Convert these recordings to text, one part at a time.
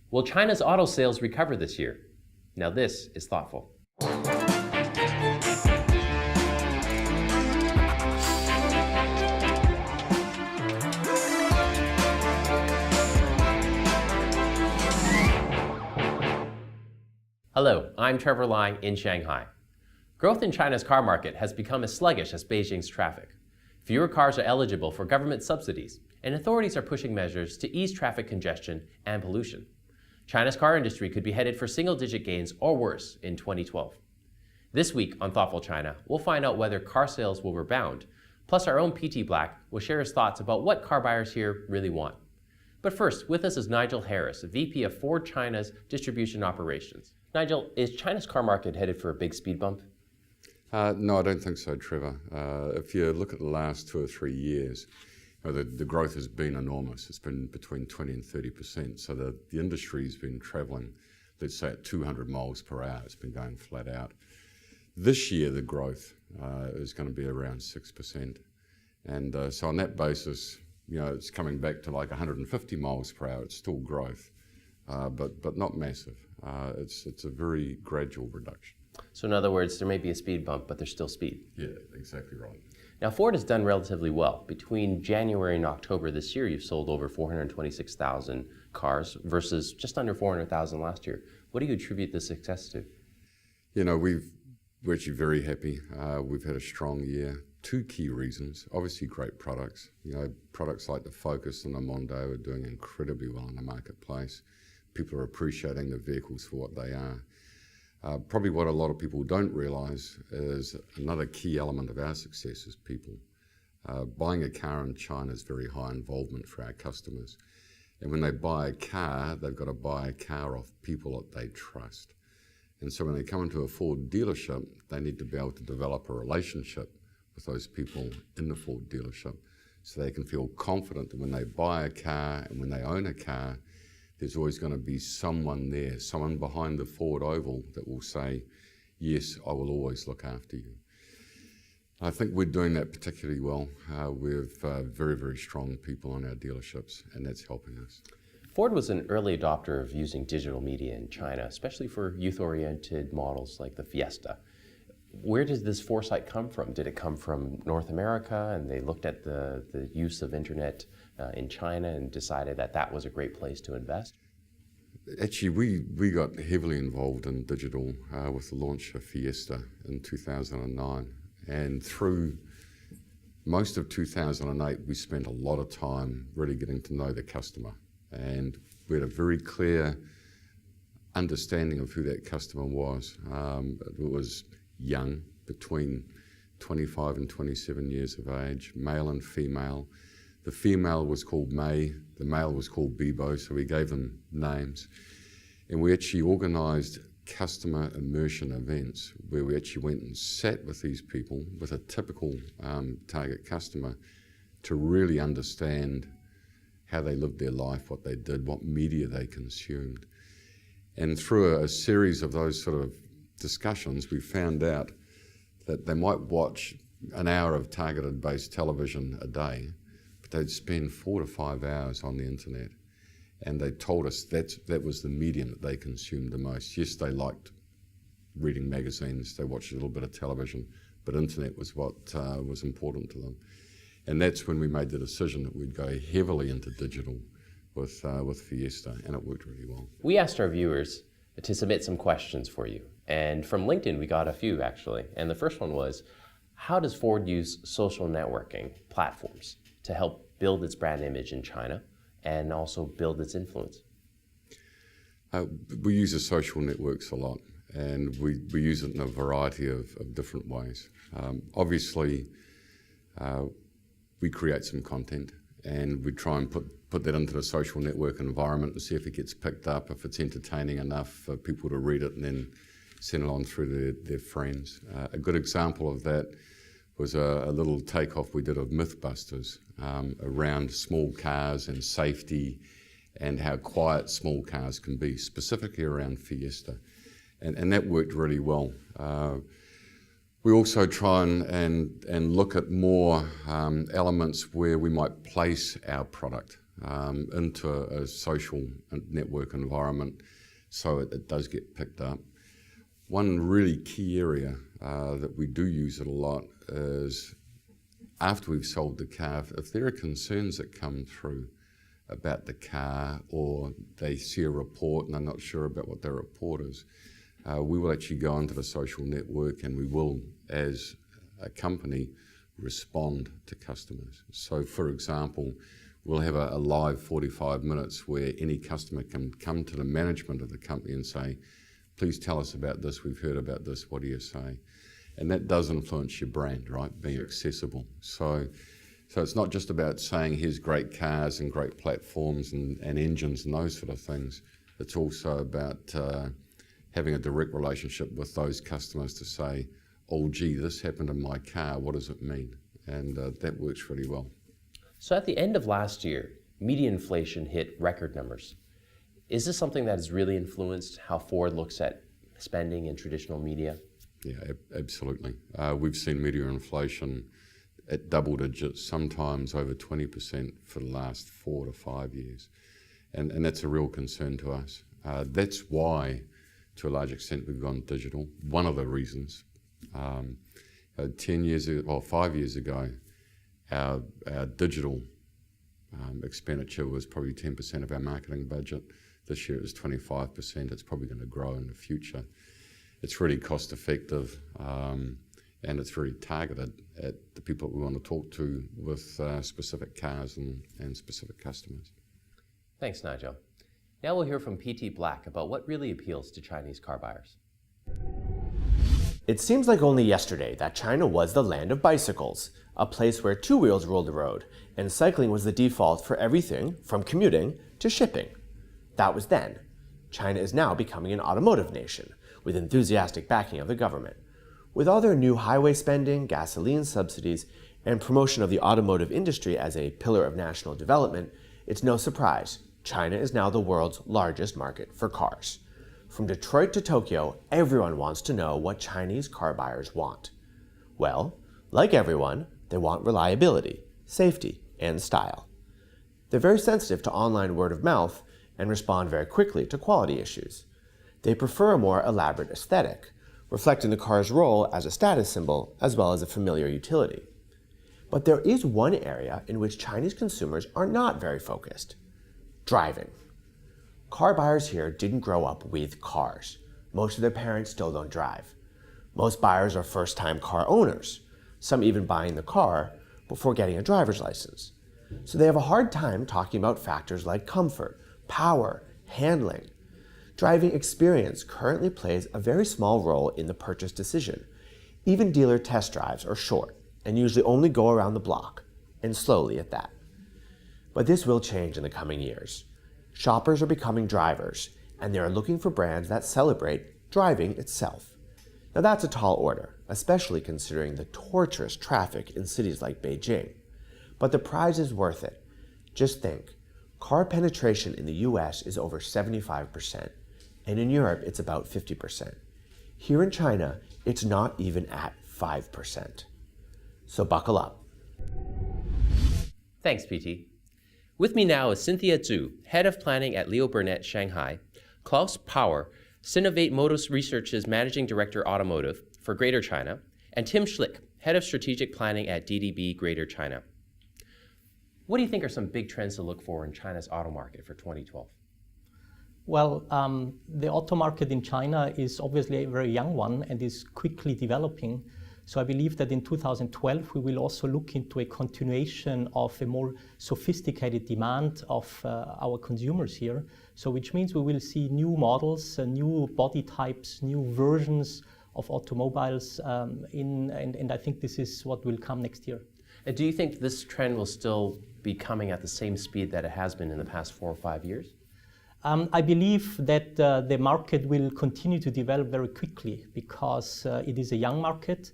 Will China's auto sales recover this year? Now this is thoughtful. Hello, I'm Trevor Lai in Shanghai. Growth in China's car market has become as sluggish as Beijing's traffic. Fewer cars are eligible for government subsidies, and authorities are pushing measures to ease traffic congestion and pollution. China's car industry could be headed for single-digit gains or worse in 2012. This week on Thoughtful China, we'll find out whether car sales will rebound, plus our own PT Black will share his thoughts about what car buyers here really want. But first, with us is Nigel Harris, VP of Ford China's distribution operations. Nigel, is China's car market headed for a big speed bump? No, I don't think so, Trevor. If you look at the last 2 or 3 years, the growth has been enormous. It's been between 20 and 30%. So the industry's been traveling, let's say, at 200 miles per hour. It's been going flat out. This year, the growth is going to be around 6%. And so on that basis, it's coming back to like 150 miles per hour. It's still growth, but not massive. It's a very gradual reduction. So in other words, there may be a speed bump, but there's still speed. Yeah, exactly right. Now, Ford has done relatively well. Between January and October this year, you've sold over 426,000 cars versus just under 400,000 last year. What do you attribute the success to? We're actually very happy. We've had a strong year. 2 key reasons. Obviously, great products. Products like the Focus and the Mondeo are doing incredibly well in the marketplace. People are appreciating the vehicles for what they are. Probably what a lot of people don't realise is another key element of our success is people. Buying a car in China is very high involvement for our customers. And when they buy a car, they've got to buy a car off people that they trust. And so when they come into a Ford dealership, they need to be able to develop a relationship with those people in the Ford dealership so they can feel confident that when they buy a car and when they own a car, there's always going to be someone there, someone behind the Ford Oval that will say, yes, I will always look after you. I think we're doing that particularly well. We have very, very strong people in our dealerships, and that's helping us. Ford was an early adopter of using digital media in China, especially for youth-oriented models like the Fiesta. Where does this foresight come from? Did it come from North America and they looked at the use of internet in China and decided that that was a great place to invest? Actually, we got heavily involved in digital with the launch of Fiesta in 2009. And through most of 2008, we spent a lot of time really getting to know the customer. And we had a very clear understanding of who that customer was. It was young, between 25 and 27 years of age, male and female. The female was called May, the male was called Bibo, so we gave them names. And we actually organised customer immersion events where we actually went and sat with these people, with a typical target customer, to really understand how they lived their life, what they did, what media they consumed. And through a series of those sort of discussions, we found out that they might watch an hour of targeted based television a day, but they'd spend 4 to 5 hours on the internet. And they told us that was the medium that they consumed the most. Yes, they liked reading magazines, they watched a little bit of television, but internet was what was important to them. And that's when we made the decision that we'd go heavily into digital with Fiesta, and it worked really well. We asked our viewers to submit some questions for you. And from LinkedIn, we got a few actually. And the first one was, how does Ford use social networking platforms to help build its brand image in China and also build its influence? We use the social networks a lot, and we use it in a variety of different ways. Obviously, we create some content and we try and put that into the social network environment and see if it gets picked up, if it's entertaining enough for people to read it and then send it on through their friends. A good example of that was a little takeoff we did of Mythbusters around small cars and safety and how quiet small cars can be, specifically around Fiesta. And that worked really well. We also try and look at more elements where we might place our product. into a social network environment, so it does get picked up. One really key area that we do use it a lot is after we've sold the car, if there are concerns that come through about the car, or they see a report and they're not sure about what their report is, we will actually go into the social network and we will, as a company, respond to customers. So for example, we'll have a live 45 minutes where any customer can come to the management of the company and say, please tell us about this, we've heard about this, what do you say? And that does influence your brand, right, being accessible. So it's not just about saying here's great cars and great platforms and engines and those sort of things. It's also about having a direct relationship with those customers to say, oh gee, this happened in my car, what does it mean? And that works really well. So at the end of last year, media inflation hit record numbers. Is this something that has really influenced how Ford looks at spending in traditional media? Yeah, absolutely. We've seen media inflation at double digits, sometimes over 20% for the last 4 to 5 years. And that's a real concern to us. That's why, to a large extent, we've gone digital. One of the reasons. 5 years ago, our digital expenditure was probably 10% of our marketing budget. This year it was 25%. It's probably going to grow in the future. It's really cost effective and it's very targeted at the people we want to talk to with specific cars and specific customers. Thanks, Nigel. Now we'll hear from PT Black about what really appeals to Chinese car buyers. It seems like only yesterday that China was the land of bicycles, a place where two wheels ruled the road, and cycling was the default for everything from commuting to shipping. That was then. China is now becoming an automotive nation, with enthusiastic backing of the government. With all their new highway spending, gasoline subsidies, and promotion of the automotive industry as a pillar of national development, it's no surprise China is now the world's largest market for cars. From Detroit to Tokyo, everyone wants to know what Chinese car buyers want. Well, like everyone, they want reliability, safety, and style. They're very sensitive to online word of mouth and respond very quickly to quality issues. They prefer a more elaborate aesthetic, reflecting the car's role as a status symbol as well as a familiar utility. But there is one area in which Chinese consumers are not very focused: driving. Car buyers here didn't grow up with cars. Most of their parents still don't drive. Most buyers are first-time car owners, some even buying the car before getting a driver's license. So they have a hard time talking about factors like comfort, power, handling. Driving experience currently plays a very small role in the purchase decision. Even dealer test drives are short and usually only go around the block, and slowly at that. But this will change in the coming years. Shoppers are becoming drivers, and they are looking for brands that celebrate driving itself. Now that's a tall order, especially considering the torturous traffic in cities like Beijing. But the prize is worth it. Just think, car penetration in the US is over 75%, and in Europe it's about 50%. Here in China, it's not even at 5%. So buckle up. Thanks, PT. With me now is Cynthia Zhu, Head of Planning at Leo Burnett Shanghai, Klaus Power, Sinovate Motors Research's Managing Director Automotive for Greater China, and Tim Schlick, Head of Strategic Planning at DDB Greater China. What do you think are some big trends to look for in China's auto market for 2012? Well, the auto market in China is obviously a very young one and is quickly developing. So I believe that in 2012 we will also look into a continuation of a more sophisticated demand of our consumers here. So which means we will see new models, new body types, new versions of automobiles, and I think this is what will come next year. And do you think this trend will still be coming at the same speed that it has been in the past 4 or 5 years? I believe that the market will continue to develop very quickly because it is a young market.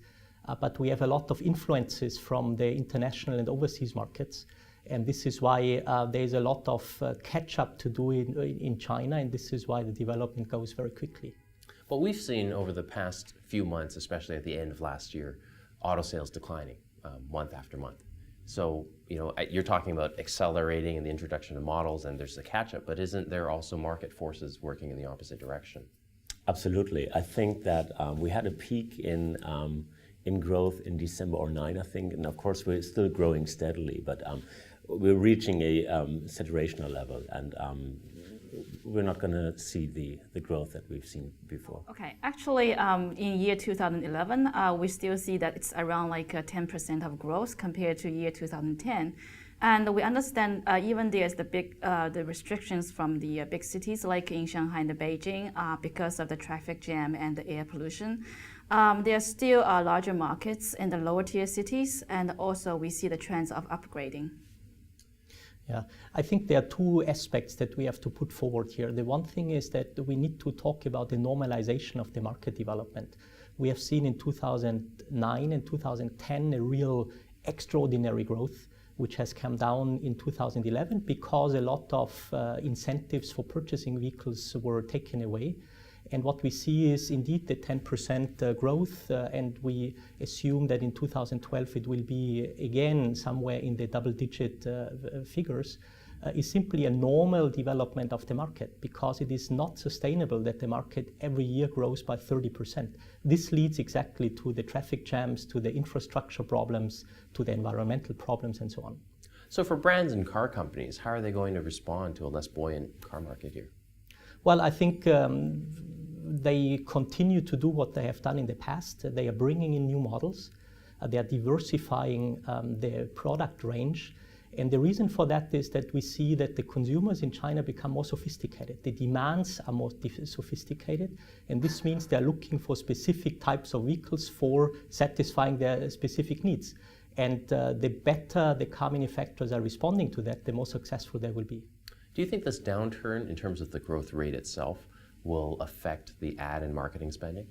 But we have a lot of influences from the international and overseas markets. And this is why there is a lot of catch-up to do in China, and this is why the development goes very quickly. But we've seen over the past few months, especially at the end of last year, auto sales declining month after month. So, you're talking about accelerating and the introduction of models, and there's the catch-up, but isn't there also market forces working in the opposite direction? Absolutely. I think that we had a peak in growth in December 2009, I think, and of course we're still growing steadily, but we're reaching a saturational level, and we're not going to see the growth that we've seen before. Okay, actually, in year 2011, we still see that it's around like 10% of growth compared to year 2010. And we understand even there's the restrictions from the big cities like in Shanghai and Beijing because of the traffic jam and the air pollution. There are still larger markets in the lower tier cities, and also we see the trends of upgrading. Yeah, I think there are two aspects that we have to put forward here. The one thing is that we need to talk about the normalization of the market development. We have seen in 2009 and 2010 a real extraordinary growth, which has come down in 2011 because a lot of incentives for purchasing vehicles were taken away. And what we see is indeed the 10% growth, and we assume that in 2012 it will be again somewhere in the double-digit figures, is simply a normal development of the market, because it is not sustainable that the market every year grows by 30%. This leads exactly to the traffic jams, to the infrastructure problems, to the environmental problems, and so on. So for brands and car companies, how are they going to respond to a less buoyant car market here? Well, I think they continue to do what they have done in the past. They are bringing in new models. They are diversifying their product range. And the reason for that is that we see that the consumers in China become more sophisticated. The demands are more sophisticated. And this means they're looking for specific types of vehicles for satisfying their specific needs. And the better the car manufacturers are responding to that, the more successful they will be. Do you think this downturn in terms of the growth rate itself will affect the ad and marketing spending?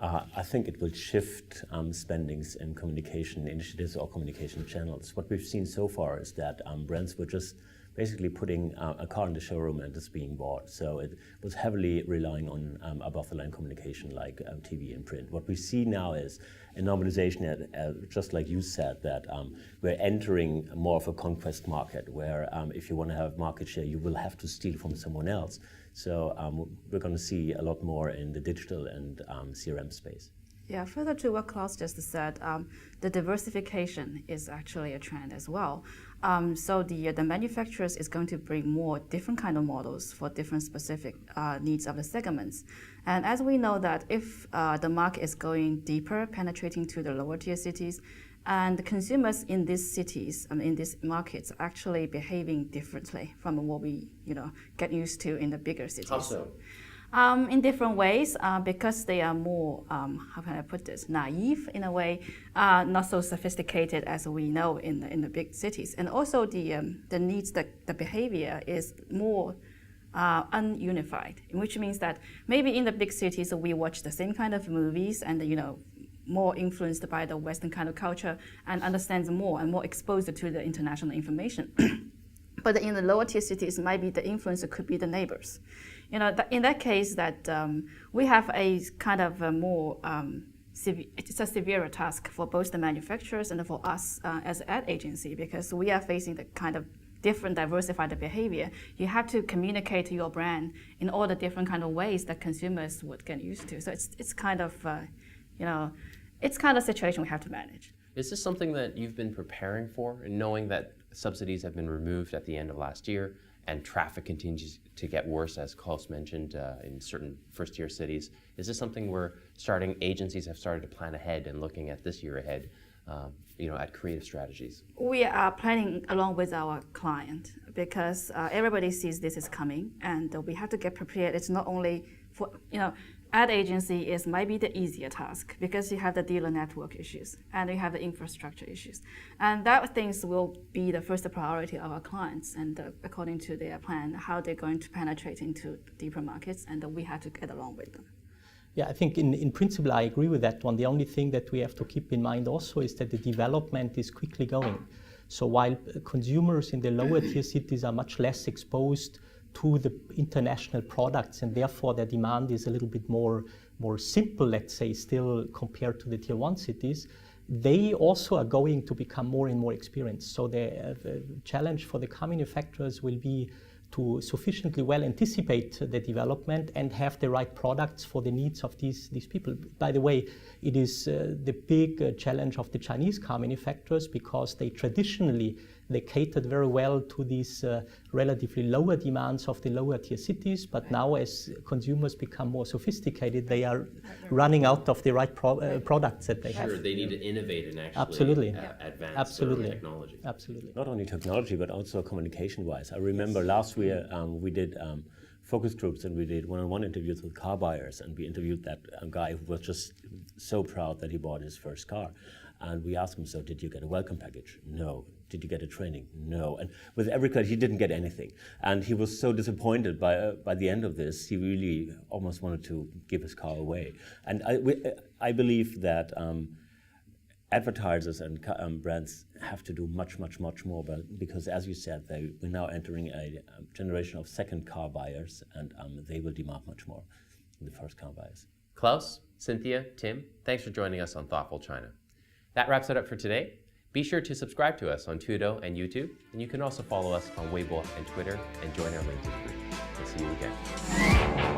I think it will shift spendings in communication initiatives or communication channels. What we've seen so far is that brands were just basically putting a car in the showroom and it's being bought. So it was heavily relying on above-the-line communication like TV and print. What we see now is a normalization, just like you said, that we're entering more of a conquest market where if you want to have market share, you will have to steal from someone else. So we're going to see a lot more in the digital and CRM space. Yeah, further to what Klaus just said, the diversification is actually a trend as well. So the manufacturers is going to bring more different kind of models for different specific needs of the segments. And as we know that if the market is going deeper, penetrating to the lower tier cities, and the consumers in these cities, in these markets, are actually behaving differently from what we get used to in the bigger cities. How so? In different ways, because they are more, how can I put this, naive in a way, not so sophisticated as we know in the big cities. And also the needs, the behavior is more ununified, which means that maybe in the big cities we watch the same kind of movies and more influenced by the Western kind of culture and understands more and more exposed to the international information. But in the lower tier cities, maybe the influencer could be the neighbors. In that case, that we have a kind of a more it's a severer task for both the manufacturers and for us as an ad agency, because we are facing the kind of different diversified behavior. You have to communicate to your brand in all the different kind of ways that consumers would get used to. So it's kind of it's kind of a situation we have to manage. Is this something that you've been preparing for, and knowing that subsidies have been removed at the end of last year and traffic continues to get worse, as Klaus mentioned, in certain first-tier cities? Is this something where agencies have started to plan ahead and looking at this year ahead, at creative strategies? We are planning along with our client because everybody sees this is coming, and we have to get prepared. It's not only for, ad agency is maybe the easier task because you have the dealer network issues and you have the infrastructure issues. And that things will be the first priority of our clients, and according to their plan, how they're going to penetrate into deeper markets, and we have to get along with them. Yeah, I think in principle I agree with that one. The only thing that we have to keep in mind also is that the development is quickly going. So while consumers in the lower tier cities are much less exposed to the international products, and therefore their demand is a little bit more simple, let's say, still compared to the tier 1 cities, they also are going to become more and more experienced. So the challenge for the car manufacturers will be to sufficiently well anticipate the development and have the right products for the needs of these people. By the way, it is the big challenge of the Chinese car manufacturers, because they traditionally catered very well to these relatively lower demands of the lower tier cities, but now as consumers become more sophisticated, they are running out of the right products that they have. Sure, they need to innovate and actually Absolutely. Advance their technology. Absolutely. Not only technology, but also communication-wise. I remember last year we did focus groups, and we did one-on-one interviews with car buyers, and we interviewed that guy who was just so proud that he bought his first car. And we asked him, so did you get a welcome package? No. Did you get a training? No. And with every car, he didn't get anything. And he was so disappointed by the end of this, he really almost wanted to give his car away. And I believe that advertisers and brands have to do much more, because as you said, we're now entering a generation of second car buyers, and they will demand much more than the first car buyers. Klaus, Cynthia, Tim, thanks for joining us on Thoughtful China. That wraps it up for today. Be sure to subscribe to us on Tudo and YouTube, and you can also follow us on Weibo and Twitter and join our LinkedIn group. We'll see you again.